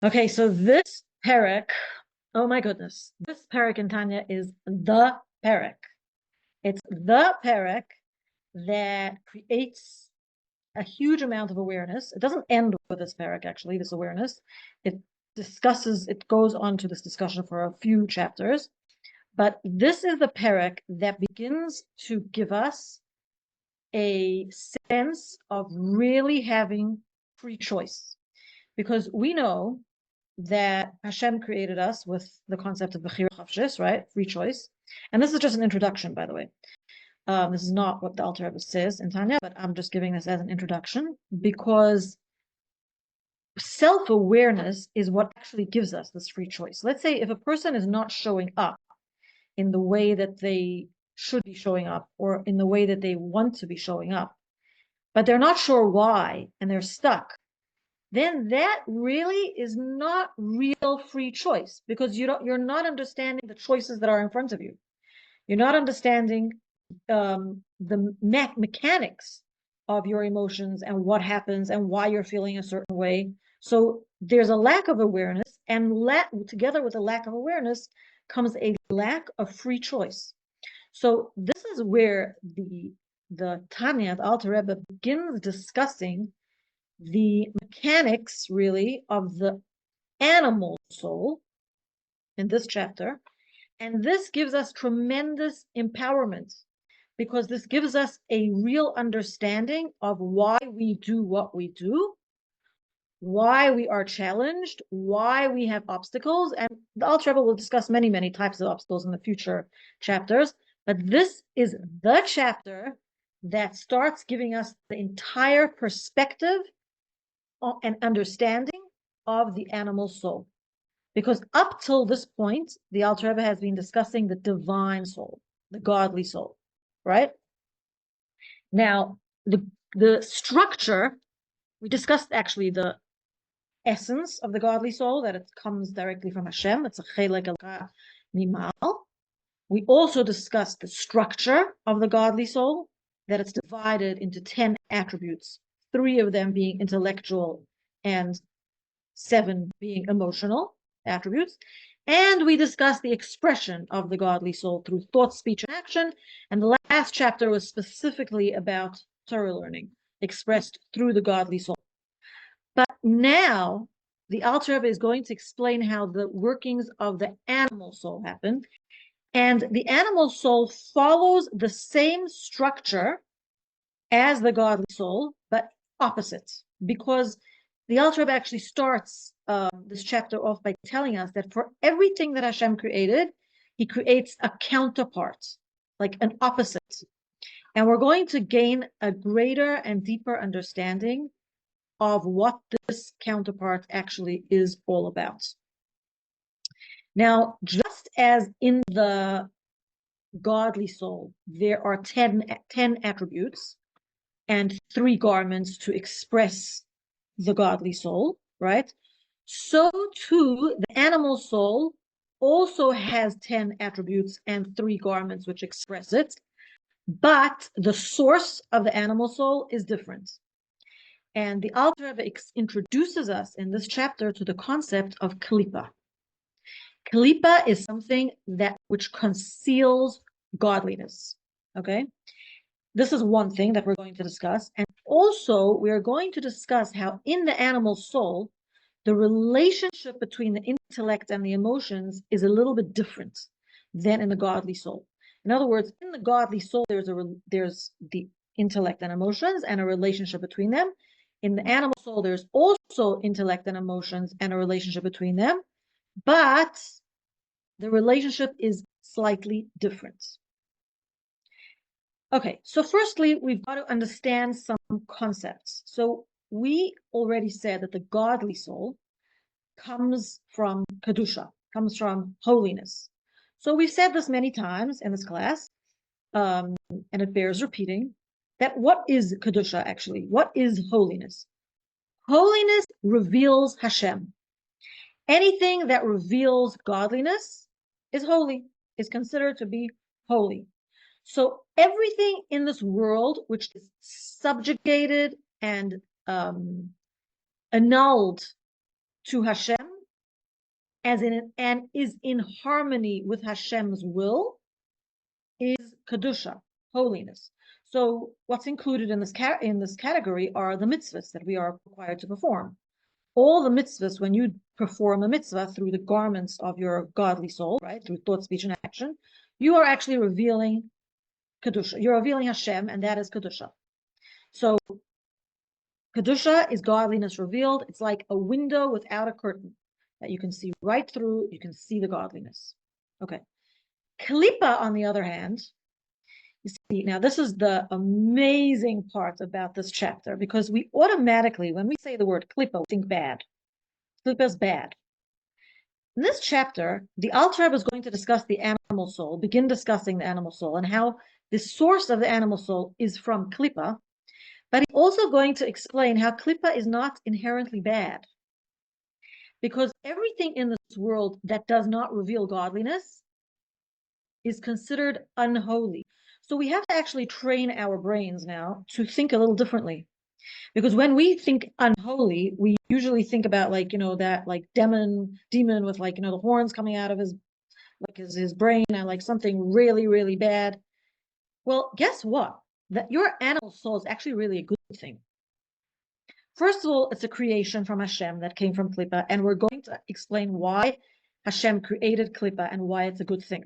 Okay, so this parak, oh my goodness, this parak in Tanya is the parak. It's the parak that creates a huge amount of awareness. It doesn't end with this parak, actually, this awareness. It goes on to this discussion for a few chapters. But this is the parak that begins to give us a sense of really having free choice. Because we know that Hashem created us with the concept of Bechira Chavshis, right? Free choice. And this is just an introduction, by the way. This is not what the Alter Rebbe says in Tanya, but I'm just giving this as an introduction because self-awareness is what actually gives us this free choice. Let's say if a person is not showing up in the way that they should be showing up or in the way that they want to be showing up, but they're not sure why and they're stuck, then that really is not real free choice because you're not understanding the choices that are in front of you. You're not understanding the mechanics of your emotions and what happens and why you're feeling a certain way. So there's a lack of awareness, and together with a lack of awareness comes a lack of free choice. So this is where the Tanya, the Alter Rebbe, begins discussing the mechanics, really, of the animal soul in this chapter. And this gives us tremendous empowerment because this gives us a real understanding of why we do what we do, why we are challenged, why we have obstacles. And the Alter Rebbe will discuss many, many types of obstacles in the future chapters. But this is the chapter that starts giving us the entire perspective and understanding of the animal soul. Because up till this point, the Alter Rebbe has been discussing the divine soul, the godly soul, right? Now, the structure, we discussed actually the essence of the godly soul, that it comes directly from Hashem. It's a chelek elka mimal. We also discussed the structure of the godly soul, that it's divided into 10 attributes, 3 of them being intellectual and 7 being emotional attributes. And we discussed the expression of the godly soul through thought, speech, and action. And the last chapter was specifically about Torah learning, expressed through the godly soul. But now the Alter Rebbe is going to explain how the workings of the animal soul happen. And the animal soul follows the same structure as the godly soul, but opposite, because the Alter Rebbe actually starts this chapter off by telling us that for everything that Hashem created, he creates a counterpart, like an opposite. And we're going to gain a greater and deeper understanding of what this counterpart actually is all about. Now, just as in the godly soul, there are 10 attributes and 3 garments to express the godly soul, right? So too, the animal soul also has 10 attributes and 3 garments which express it, but the source of the animal soul is different. And the Alter Rebbe introduces us in this chapter to the concept of klipa. Klipa is something which conceals godliness, okay? This is one thing that we're going to discuss. And also, we're going to discuss how in the animal soul, the relationship between the intellect and the emotions is a little bit different than in the godly soul. In other words, in the godly soul, there's the intellect and emotions and a relationship between them. In the animal soul, there's also intellect and emotions and a relationship between them, but the relationship is slightly different. Okay, so firstly, we've got to understand some concepts. So we already said that the godly soul comes from Kedusha, comes from holiness. So we've said this many times in this class, and it bears repeating, that what is Kedusha actually? What is holiness? Holiness reveals Hashem. Anything that reveals godliness is holy, is considered to be holy. So everything in this world which is subjugated and annulled to Hashem and is in harmony with Hashem's will is kedusha, holiness. So what's included in this category are the mitzvahs that we are required to perform. All the mitzvahs, when you perform a mitzvah through the garments of your godly soul, right, through thought, speech, and action, you are actually revealing kedusha. You're revealing Hashem, and that is kedusha. So kedusha is godliness revealed. It's like a window without a curtain that you can see right through. You can see the godliness. Okay. Klippa, on the other hand, you see, now this is the amazing part about this chapter, because we automatically, when we say the word klippa, we think bad. Klippa is bad. In this chapter, the Alter Rebbe is going to discuss the animal soul, begin discussing the animal soul, and how the source of the animal soul is from klippa, but he's also going to explain how klippa is not inherently bad. Because everything in this world that does not reveal godliness is considered unholy. So we have to actually train our brains now to think a little differently. Because when we think unholy, we usually think about that demon with the horns coming out of his brain, and something really, really bad. Well, guess what? That your animal soul is actually really a good thing. First of all, it's a creation from Hashem that came from Klippa, and we're going to explain why Hashem created Klippa and why it's a good thing.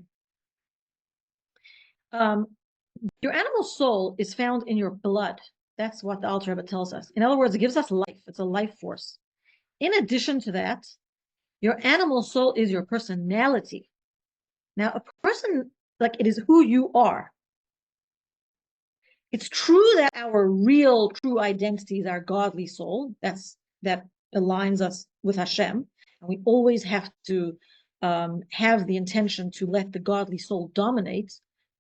Your animal soul is found in your blood. That's what the Alter Rebbe tells us. In other words, it gives us life. It's a life force. In addition to that, your animal soul is your personality. Now, a person, it is who you are. It's true that our real, true identity is our godly soul. That aligns us with Hashem. And we always have to have the intention to let the godly soul dominate.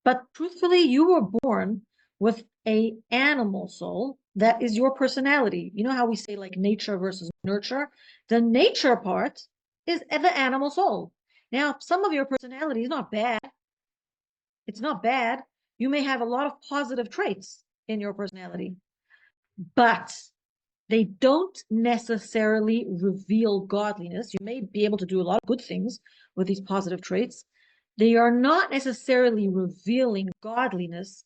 But truthfully, you were born with an animal soul that is your personality. You know how we say nature versus nurture? The nature part is the animal soul. Now, some of your personality is not bad. It's not bad. You may have a lot of positive traits in your personality, but they don't necessarily reveal godliness. You may be able to do a lot of good things with these positive traits. They are not necessarily revealing godliness,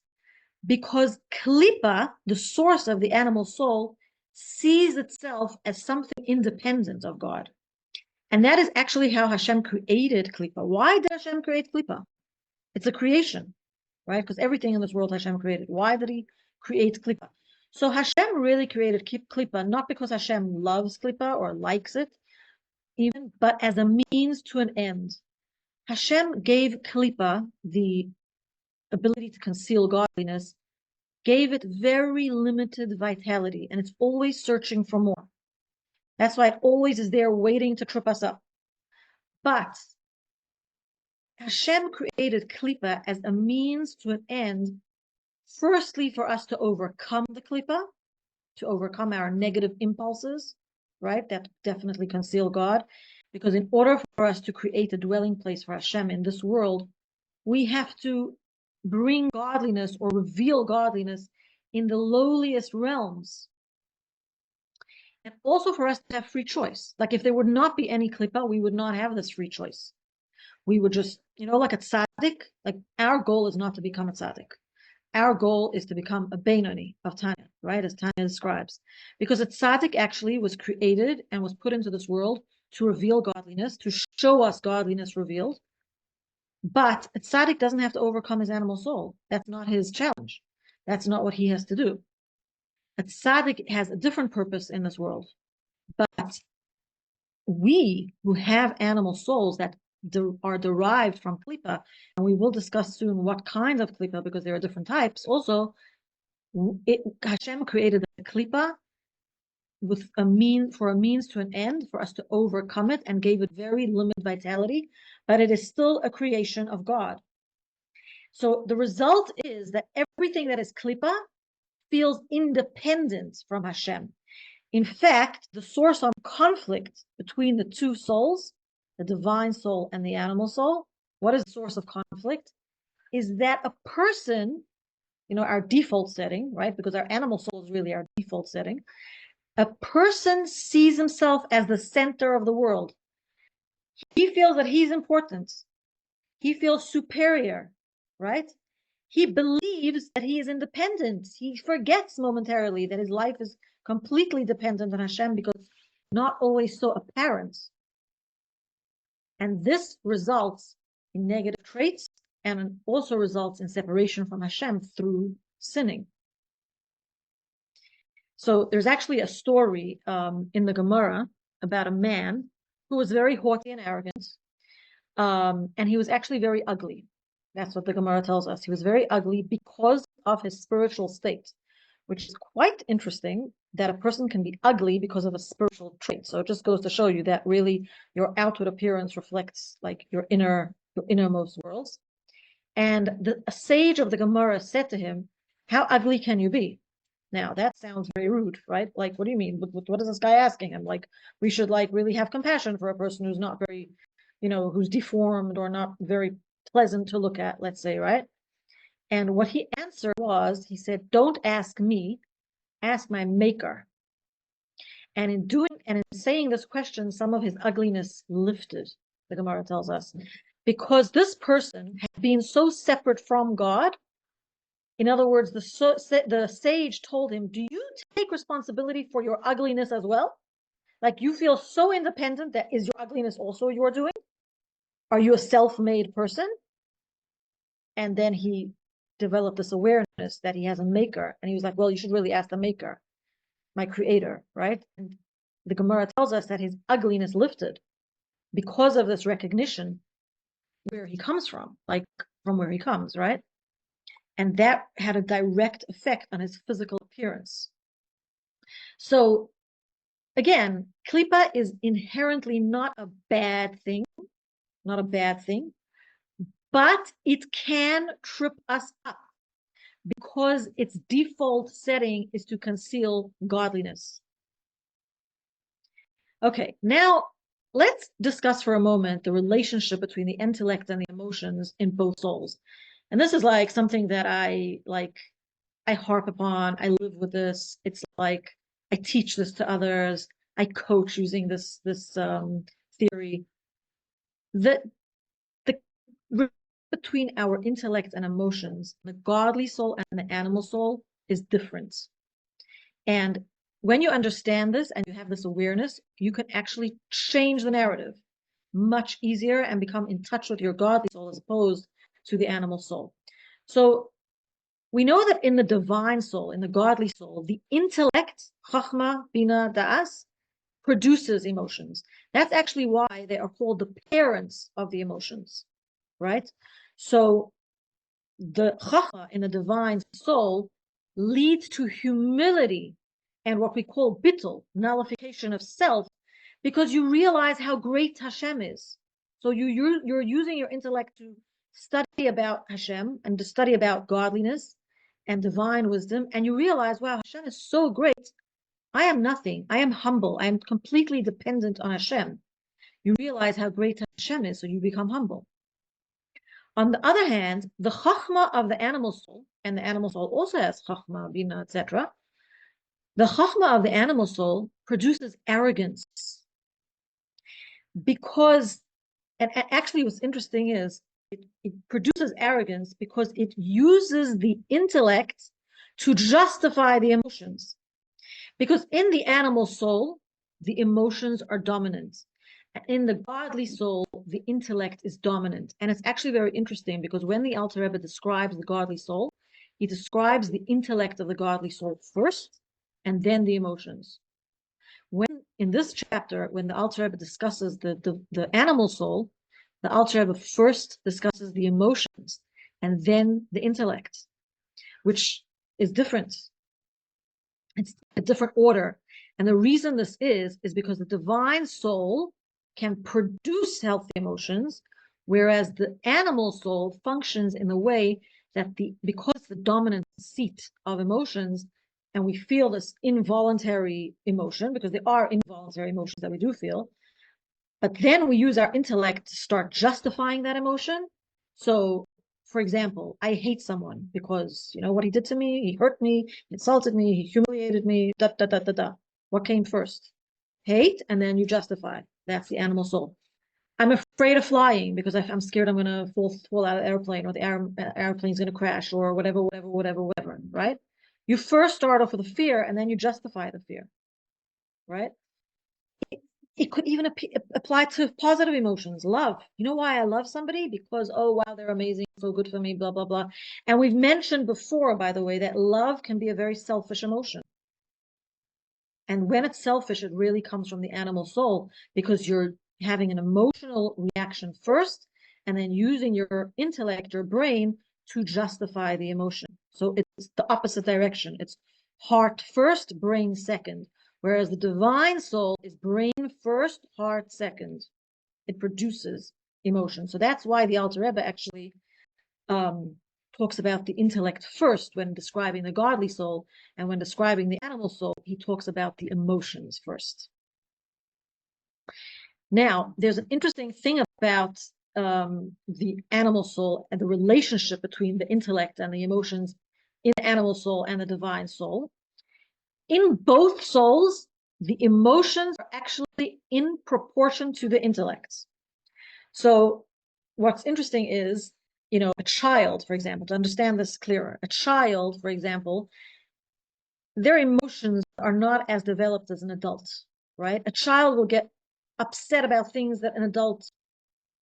because Klippa, the source of the animal soul, sees itself as something independent of God. And that is actually how Hashem created Klippa. Why did Hashem create Klippa? It's a creation, right? Because everything in this world Hashem created. Why did he create Klippa? So Hashem really created Klippa, not because Hashem loves Klippa or likes it, even, but as a means to an end. Hashem gave Klippa the ability to conceal godliness, gave it very limited vitality, and it's always searching for more. That's why it always is there waiting to trip us up. But Hashem created Klippa as a means to an end, firstly for us to overcome the Klippa, to overcome our negative impulses, right? That definitely conceal God. Because in order for us to create a dwelling place for Hashem in this world, we have to bring godliness or reveal godliness in the lowliest realms. And also for us to have free choice. If there would not be any Klippa, we would not have this free choice. We would just, like a tzaddik, our goal is not to become a tzaddik. Our goal is to become a Beinoni of Tanya, right? As Tanya describes. Because a tzaddik actually was created and was put into this world to reveal godliness, to show us godliness revealed. But a tzaddik doesn't have to overcome his animal soul. That's not his challenge. That's not what he has to do. A tzaddik has a different purpose in this world. But we who have animal souls that are derived from Klippa, and we will discuss soon what kinds of Klippa, because there are different types. Also, Hashem created the Klippa with a means to an end, for us to overcome it, and gave it very limited vitality, but it is still a creation of God. So the result is that everything that is Klippa feels independent from Hashem. In fact, the source of conflict between the two souls, the divine soul and the animal soul, what is the source of conflict? Is that a person, our default setting, right? Because our animal soul is really our default setting. A person sees himself as the center of the world. He feels that he's important. He feels superior, right? He believes that he is independent. He forgets momentarily that his life is completely dependent on Hashem because it's not always so apparent. And this results in negative traits and also results in separation from Hashem through sinning. So there's actually a story in the Gemara about a man who was very haughty and arrogant, and he was actually very ugly. That's what the Gemara tells us. He was very ugly because of his spiritual state, which is quite interesting that a person can be ugly because of a spiritual trait. So it just goes to show you that really your outward appearance reflects like your innermost worlds. And a sage of the Gemara said to him, "How ugly can you be?" Now that sounds very rude, right? Like, what do you mean? What is this guy asking him? Like, we should like really have compassion for a person who's not very, who's deformed or not very pleasant to look at, let's say, right? And what he answered was, he said, "Don't ask me, ask my maker." And in saying this question, some of his ugliness lifted, the Gemara tells us, because this person had been so separate from God. In other words, the sage told him, "Do you take responsibility for your ugliness as well? Like you feel so independent that is your ugliness also your doing? Are you a self-made person?" And then he developed this awareness that he has a maker. And he was like, "Well, you should really ask the maker, my creator," right? And the Gemara tells us that his ugliness lifted because of this recognition where he comes from, like from where he comes, right? And that had a direct effect on his physical appearance. So again, klipa is inherently not a bad thing, but it can trip us up because its default setting is to conceal godliness. Okay, now let's discuss for a moment the relationship between the intellect and the emotions in both souls. And this is like something that I harp upon. I live with this. It's like I teach this to others. I coach using this theory. The between our intellect and emotions, the godly soul and the animal soul is different. And when you understand this and you have this awareness, you can actually change the narrative much easier and become in touch with your godly soul as opposed to the animal soul. So we know that in the divine soul, in the godly soul, the intellect, chachma, bina, da'as, produces emotions. That's actually why they are called the parents of the emotions, right? So the chachma in the divine soul leads to humility and what we call bittul, nullification of self, because you realize how great Hashem is. So you're using your intellect to study about Hashem and to study about godliness and divine wisdom, and you realize, wow, Hashem is so great. I am nothing. I am humble. I am completely dependent on Hashem. You realize how great Hashem is, so you become humble. On the other hand, the chachma of the animal soul, and the animal soul also has chachma, bina, etc. The chachma of the animal soul produces arrogance because, and actually what's interesting is it produces arrogance because it uses the intellect to justify the emotions. Because in the animal soul, the emotions are dominant. In the godly soul, the intellect is dominant. And it's actually very interesting because when the Alter Rebbe describes the godly soul, he describes the intellect of the godly soul first and then the emotions. When in this chapter, when the Alter Rebbe discusses the animal soul, the Alter Rebbe first discusses the emotions and then the intellect, which is different. It's a different order. And the reason this is because the divine soul can produce healthy emotions, whereas the animal soul functions in the way that because the dominant seat of emotions, and we feel this involuntary emotion, because they are involuntary emotions that we do feel, but then we use our intellect to start justifying that emotion. So for example, I hate someone because what he did to me, he hurt me, insulted me, he humiliated me, da da da da da. What came first? Hate, and then you justify. That's the animal soul. I'm afraid of flying because I'm scared I'm going to fall out of the airplane, or the airplane's going to crash, or whatever, right? You first start off with a fear and then you justify the fear, right? It could even apply to positive emotions. Love. You know why I love somebody? Because, oh, wow, they're amazing, so good for me, blah, blah, blah. And we've mentioned before, by the way, that love can be a very selfish emotion. And when it's selfish, it really comes from the animal soul, because you're having an emotional reaction first and then using your intellect, your brain, to justify the emotion. So it's the opposite direction. It's heart first, brain second. Whereas the divine soul is brain first, heart second. It produces emotion. So that's why the Alter Rebbe actually talks about the intellect first when describing the godly soul, and when describing the animal soul, he talks about the emotions first. Now, there's an interesting thing about the animal soul and the relationship between the intellect and the emotions in the animal soul and the divine soul. In both souls, the emotions are actually in proportion to the intellect. So what's interesting is, a child, for example, to understand this clearer, a child, for example, their emotions are not as developed as an adult, right? A child will get upset about things that an adult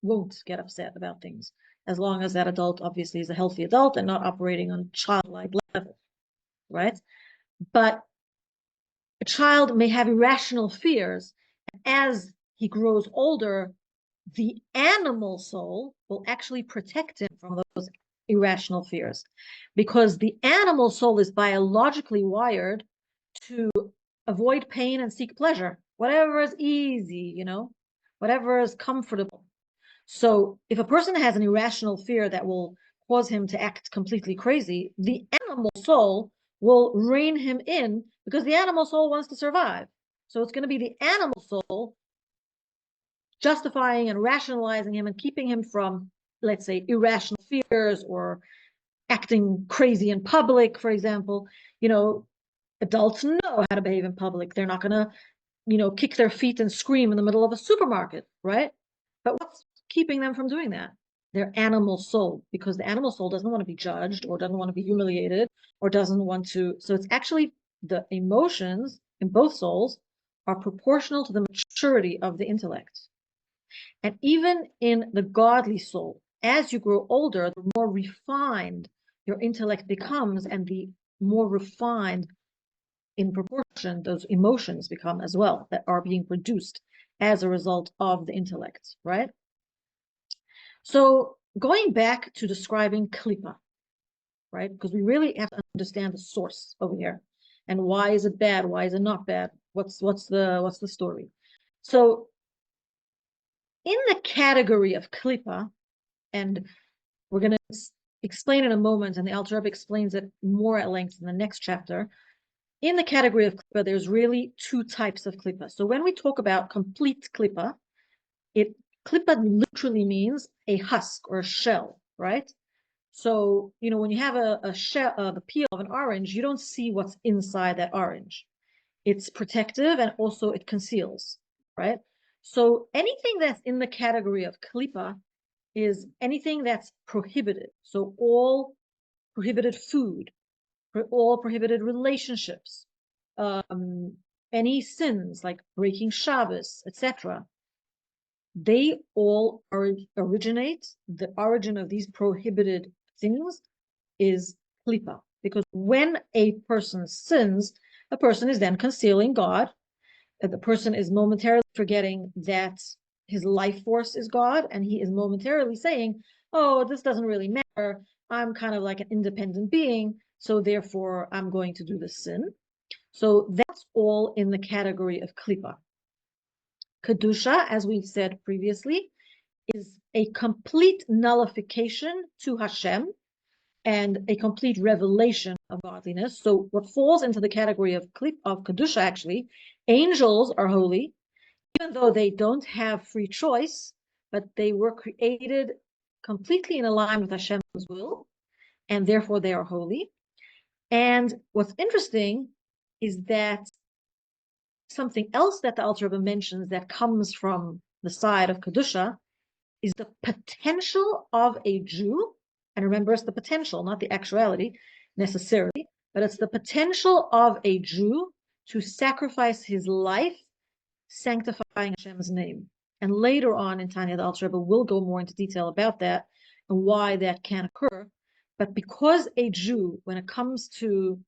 won't get upset about things, as long as that adult obviously is a healthy adult and not operating on childlike level, right? But a child may have irrational fears. As he grows older, the animal soul will actually protect him from those irrational fears, because the animal soul is biologically wired to avoid pain and seek pleasure, whatever is easy, whatever is comfortable. So if a person has an irrational fear that will cause him to act completely crazy, the animal soul will rein him in, because the animal soul wants to survive. So it's going to be the animal soul justifying and rationalizing him and keeping him from, let's say, irrational fears or acting crazy in public, for example. Adults know how to behave in public. They're not going to, kick their feet and scream in the middle of a supermarket, right? But what's keeping them from doing that? Their animal soul, because the animal soul doesn't want to be judged, or doesn't want to be humiliated, or doesn't want to. So it's actually the emotions in both souls are proportional to the maturity of the intellect. And even in the godly soul, as you grow older, the more refined your intellect becomes, and the more refined in proportion those emotions become as well, that are being produced as a result of the intellect, right? So going back to describing klipa, right? Because we really have to understand the source over here, and why is it bad? Why is it not bad? What's the story? So in the category of klipa, and we're going to explain in a moment, and the Alter Rebbe explains it more at length in the next chapter. In the category of klipa, there's really two types of klipa. So when we talk about complete klipa, klipa literally means a husk or a shell, right? So, when you have a shell, the peel of an orange, you don't see what's inside that orange. It's protective, and also it conceals, right? So anything that's in the category of klipa is anything that's prohibited. So all prohibited food, all prohibited relationships, any sins like breaking Shabbos, etc. They all originate, the origin of these prohibited things is klipa. Because when a person sins, a person is then concealing God. The person is momentarily forgetting that his life force is God, and he is momentarily saying, oh, this doesn't really matter. I'm kind of like an independent being, so therefore I'm going to do this sin. So that's all in the category of klipa. Kedusha, as we said previously, is a complete nullification to Hashem and a complete revelation of godliness. So what falls into the category of Kedusha, actually, angels are holy, even though they don't have free choice, but they were created completely in alignment with Hashem's will, and therefore they are holy. And what's interesting is that something else that the Alter Rebbe mentions that comes from the side of Kedusha is the potential of a Jew, and remember, it's the potential, not the actuality necessarily, but it's the potential of a Jew to sacrifice his life, sanctifying Hashem's name. And later on in Tanya, the Alter Rebbe will go more into detail about that and why that can occur. But because a Jew, when it comes to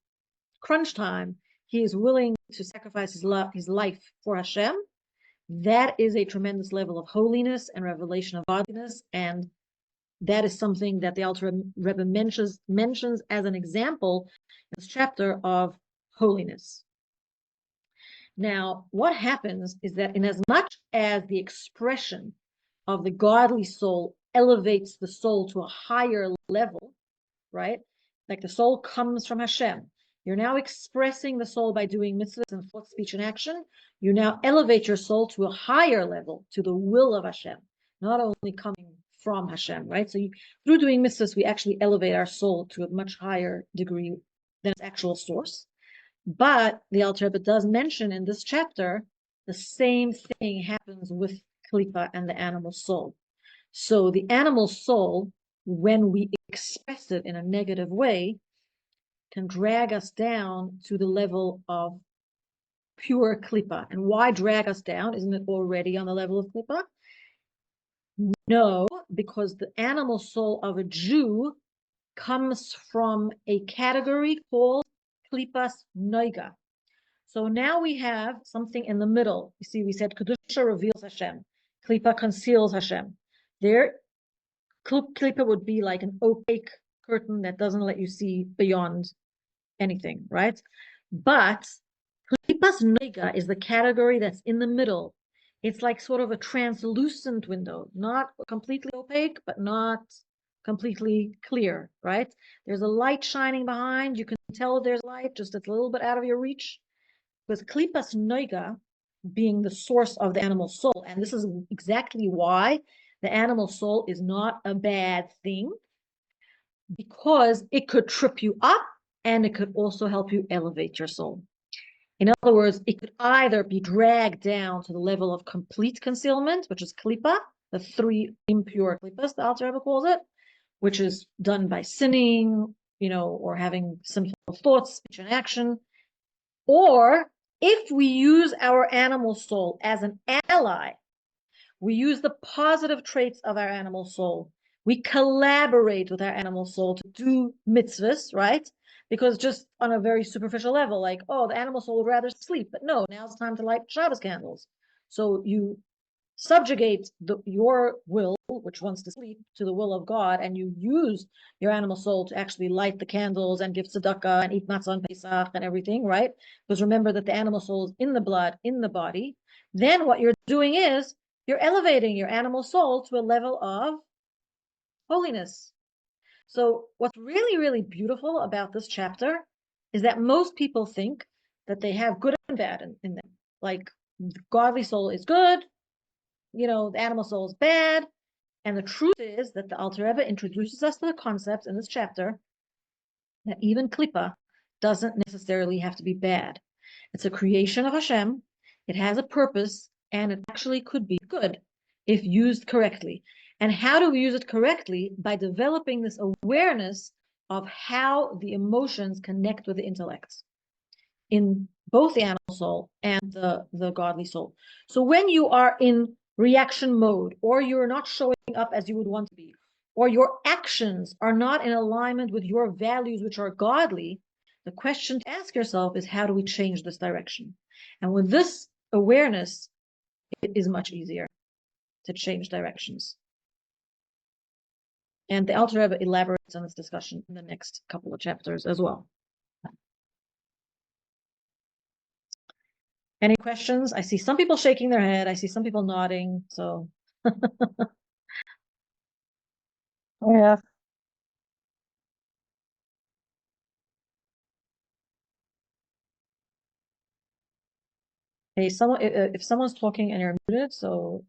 crunch time, he is willing to sacrifice his life for Hashem, that is a tremendous level of holiness and revelation of godliness, and that is something that the Alter Rebbe mentions as an example in this chapter of holiness. Now, what happens is that in as much as the expression of the godly soul elevates the soul to a higher level, right? Like the soul comes from Hashem. You're now expressing the soul by doing mitzvahs and thought, speech, and action. You now elevate your soul to a higher level, to the will of Hashem, not only coming from Hashem, right? So through doing mitzvahs, we actually elevate our soul to a much higher degree than its actual source. But the Alter Rebbe does mention in this chapter the same thing happens with klipa and the animal soul. So the animal soul, when we express it in a negative way, can drag us down to the level of pure klipa. And why drag us down? Isn't it already on the level of klipa? No, because the animal soul of a Jew comes from a category called klipas noiga. So now we have something in the middle. You see, we said Kedusha reveals Hashem. Klipa conceals Hashem. There, klipa would be like an opaque curtain that doesn't let you see beyond anything, right? But klipas noiga is the category that's in the middle. It's like sort of a translucent window, not completely opaque, but not completely clear, right? There's a light shining behind. You can tell there's light, just it's a little bit out of your reach. With klipas noiga being the source of the animal soul, and this is exactly why the animal soul is not a bad thing, because it could trip you up and it could also help you elevate your soul. In other words, it could either be dragged down to the level of complete concealment, which is klipa, the three impure klipas, the Alter Rebbe calls it, which is done by sinning, or having sinful thoughts, speech, and action. Or if we use our animal soul as an ally, we use the positive traits of our animal soul. We collaborate with our animal soul to do mitzvahs, right? Because just on a very superficial level, like, oh, the animal soul would rather sleep. But no, now it's time to light Shabbos candles. So you subjugate your will, which wants to sleep, to the will of God, and you use your animal soul to actually light the candles and give tzedakah and eat matzah on Pesach and everything, right? Because remember that the animal soul is in the blood, in the body. Then what you're doing is you're elevating your animal soul to a level of holiness. So what's really, really beautiful about this chapter is that most people think that they have good and bad in them. Like the godly soul is good, the animal soul is bad. And the truth is that the Alter Rebbe introduces us to the concept in this chapter that even klipa doesn't necessarily have to be bad. It's a creation of Hashem. It has a purpose, and it actually could be good if used correctly. And how do we use it correctly? By developing this awareness of how the emotions connect with the intellect in both the animal soul and the godly soul. So when you are in reaction mode, or you're not showing up as you would want to be, or your actions are not in alignment with your values, which are godly, the question to ask yourself is, how do we change this direction? And with this awareness, it is much easier to change directions. And the Alter Rebbe elaborates on this discussion in the next couple of chapters as well. Any questions? I see some people shaking their head. I see some people nodding. So. Yeah. Hey, if someone's talking and you're muted, so.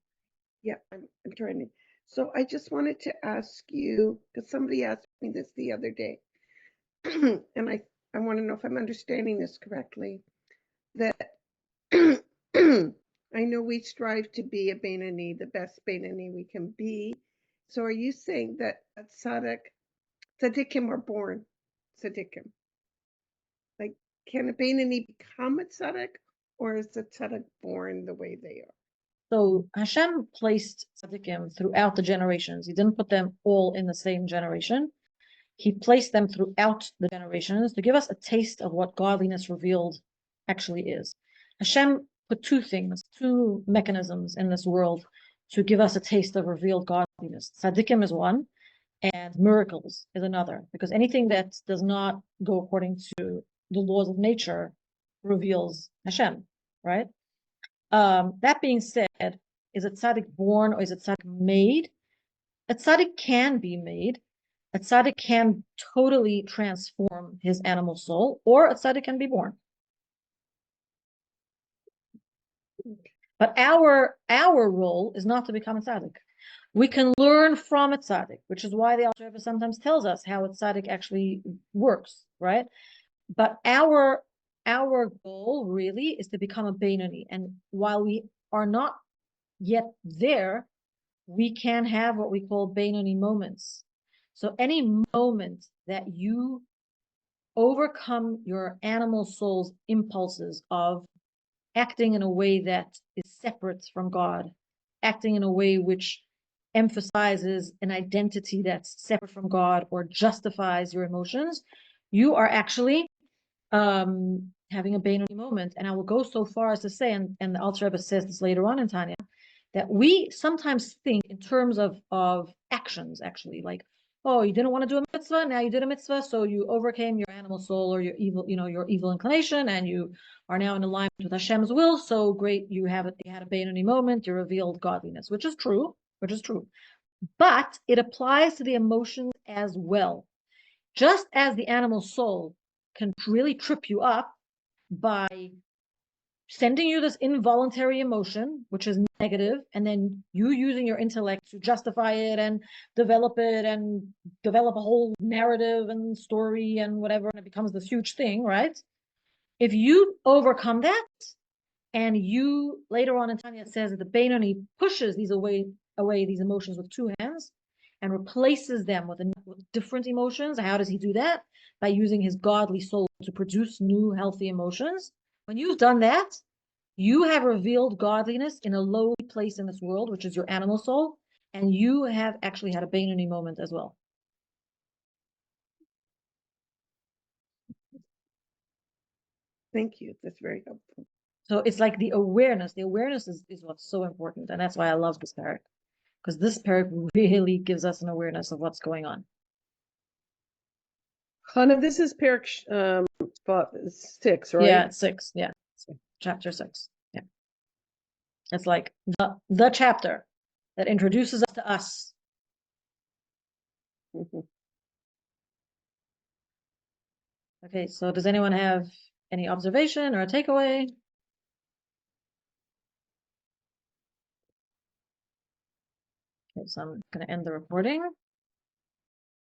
Yeah, I'm trying to. So I just wanted to ask you, because somebody asked me this the other day, and I want to know if I'm understanding this correctly, that I know we strive to be a Beinoni, the best Beinoni we can be. So are you saying that a tzaddikim are born tzaddikim? Like, can a Beinoni become a tzaddik, or is the tzaddik born the way they are? So Hashem placed tzaddikim throughout the generations. He didn't put them all in the same generation. He placed them throughout the generations to give us a taste of what godliness revealed actually is. Hashem put two mechanisms in this world to give us a taste of revealed godliness. Tzaddikim is one, and miracles is another, because anything that does not go according to the laws of nature reveals Hashem, right? That being said, is a tzaddik born or is a tzaddik made? A tzaddik can be made. A tzaddik can totally transform his animal soul, or a tzaddik can be born. But our role is not to become a tzaddik. We can learn from a tzaddik, which is why the Alter Rebbe sometimes tells us how a tzaddik actually works, right? But our goal really is to become a Beinoni. And while we are not yet there, we can have what we call Beinoni moments. So any moment that you overcome your animal soul's impulses of acting in a way that is separate from God, acting in a way which emphasizes an identity that's separate from God or justifies your emotions, you are actually having a Beinoni moment. And I will go so far as to say, and the Alter Rebbe says this later on in Tanya, that we sometimes think in terms of actions, actually, like, oh, you didn't want to do a mitzvah, now you did a mitzvah, so you overcame your animal soul or your evil inclination, and you are now in alignment with Hashem's will. So great, you had a Beinoni moment, you revealed godliness, which is true. But it applies to the emotions as well. Just as the animal soul can really trip you up by sending you this involuntary emotion, which is negative, and then you using your intellect to justify it and develop a whole narrative and story and whatever, and it becomes this huge thing, right? If you overcome that, and you later on in Tanya it says that the Beinoni pushes these away these emotions with two hands and replaces them with different emotions. How does he do that? By using his godly soul to produce new healthy emotions. When you've done that, you have revealed godliness in a lowly place in this world, which is your animal soul, and you have actually had a Beinoni moment as well. Thank you. That's very helpful. So it's like the awareness. The awareness is what's so important, and that's why I love this parak, because this parak really gives us an awareness of what's going on. Hannah, this is parak 6, right? Yeah, 6. Yeah, chapter 6. Yeah, it's like the chapter that introduces us to us. Mhm. Okay, so does anyone have any observation or a takeaway? Okay, so I'm going to end the recording.